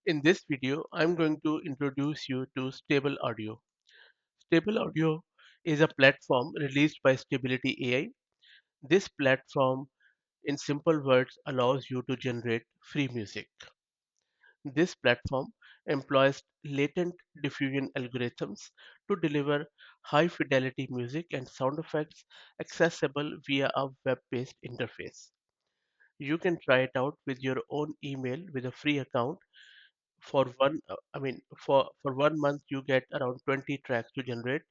In this video, I'm going to introduce you to Stable Audio. Stable Audio is a platform released by Stability AI. This platform, in simple words, allows you to generate free music. This platform employs latent diffusion algorithms to deliver high fidelity music and sound effects accessible via a web based interface. You can try it out with your own email with a free account for for 1 month you get around 20 tracks to generate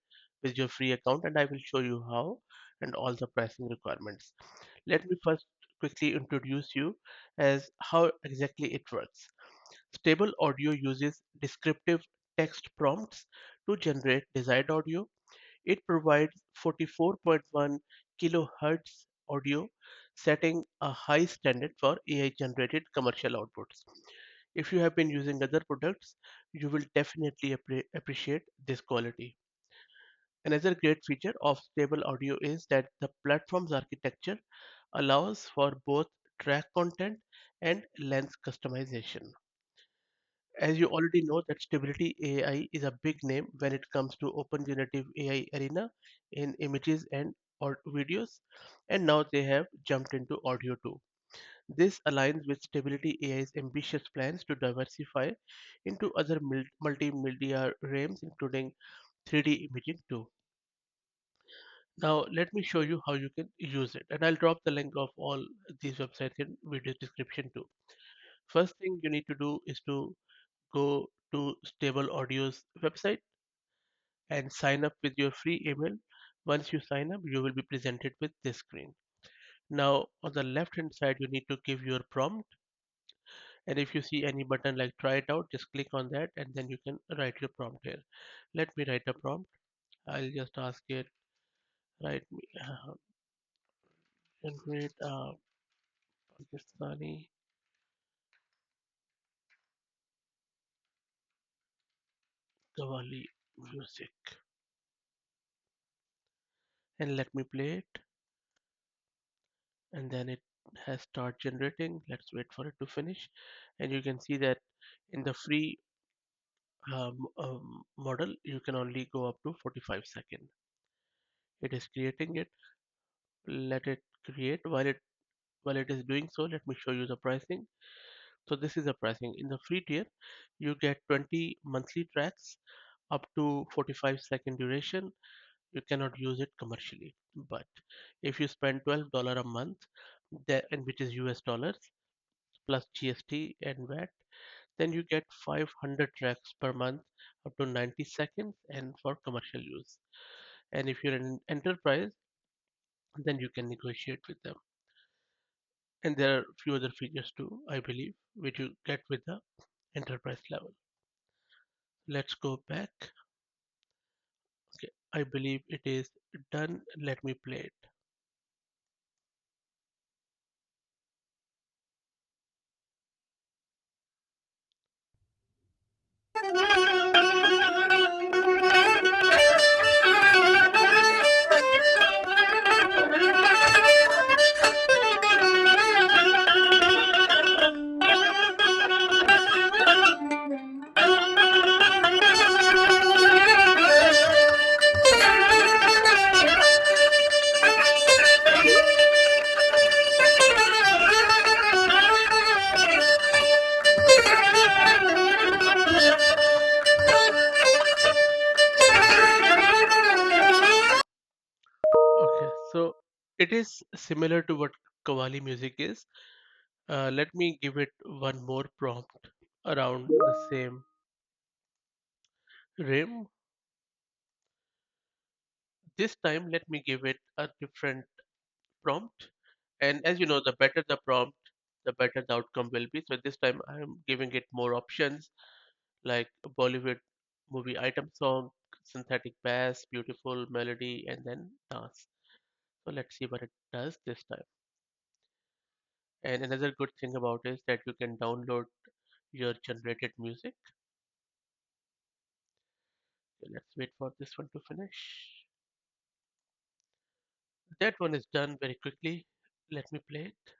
with your free account, and I will show you how and all the pricing requirements. Let me first quickly introduce you as how exactly it works. Stable Audio uses descriptive text prompts to generate desired audio. It provides 44.1 kilohertz audio, setting a high standard for AI generated commercial outputs. If you have been using other products, you will definitely appreciate this quality. Another great feature of Stable Audio is that the platform's architecture allows for both track content and length customization. As you already know that Stability AI is a big name when it comes to open generative AI arena in images and or videos, and now they have jumped into audio too. This aligns with Stability AI's ambitious plans to diversify into other multimedia realms, including 3D imaging too. Now, let me show you how you can use it, and I'll drop the link of all these websites in video description too. First thing you need to do is to go to Stable Audio's website and sign up with your free email. Once you sign up, you will be presented with this screen. Now, on the left hand side, you need to give your prompt. And if you see any button like try it out, just click on that and then you can write your prompt here. Let me write a prompt. I'll just ask it, write me, generate Pakistani Qawwali music and let me play it. And then it has start generating. Let's wait for it to finish. And you can see that in the free model, you can only go up to 45 seconds. It is creating it. Let it create. While it is doing so, let me show you the pricing. So this is the pricing. In the free tier, you get 20 monthly tracks up to 45-second duration. You cannot use it commercially. But if you spend $12 a month, that, and which is US dollars plus GST and VAT, then you get 500 tracks per month up to 90 seconds and for commercial use. And if you're an enterprise, then you can negotiate with them. And there are a few other features too, I believe, which you get with the enterprise level. Let's go back. Okay, I believe it is done. Let me play it. Okay, so it is similar to what Qawwali music is. Let me give it one more prompt around the same rim. This time, let me give it a different prompt. And as you know, the better the prompt, the better the outcome will be. So this time, I'm giving it more options like Bollywood movie item song, synthetic bass, beautiful melody, and then dance. So let's see what it does this time. And another good thing about it is that you can download your generated music. So let's wait for this one to finish. That one is done very quickly. Let me play it.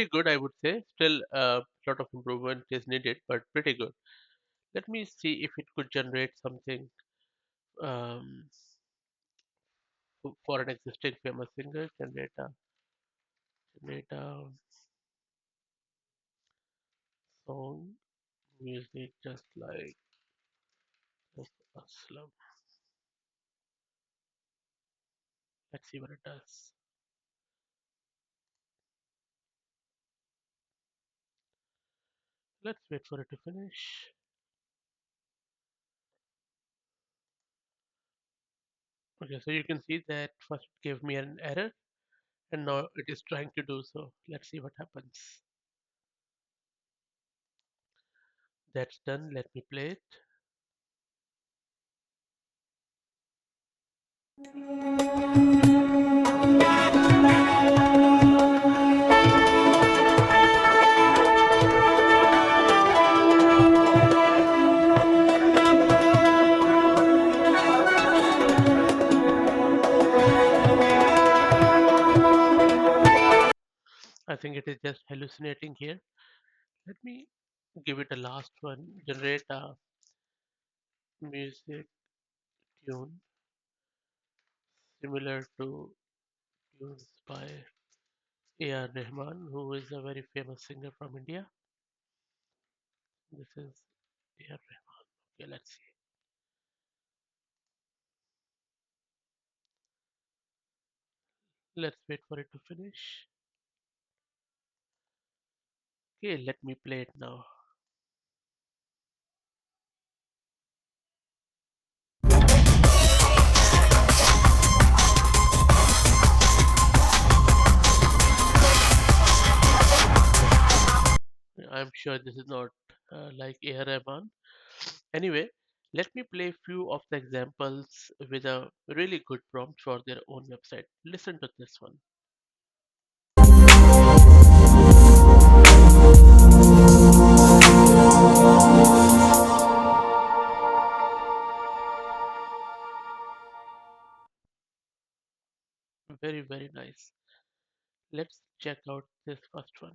pretty good, I would say. Still, a lot of improvement is needed, but pretty good. Let me see if it could generate something um, for an existing famous singer. Generate a song, music, just like just a slum. Let's see what it does. Let's wait for it to finish. Okay, so you can see that first it gave me an error, and now it is trying to do so. Let's see what happens. That's done. Let me play it. I think it is just hallucinating here. Let me give it a last one. Generate a music tune similar to tunes by A.R. Rahman, who is a very famous singer from India. This is A.R. Rahman. Okay, let's see. Let's wait for it to finish. Okay, let me play it now. I'm sure this is not like A.R. Rahman. Anyway, let me play few of the examples with a really good prompt for their own website. Listen to this one. Very, very nice. Let's check out this first one.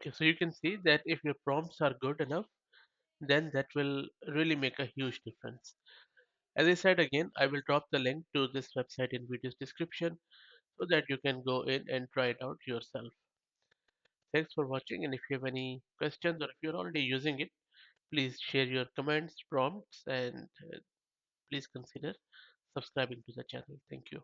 Okay, so you can see that if your prompts are good enough, then that will really make a huge difference. As I said again, I will drop the link to this website in video's description so that you can go in and try it out yourself. Thanks for watching, and if you have any questions or if you're already using it, please share your comments, prompts, and please consider subscribing to the channel. Thank you.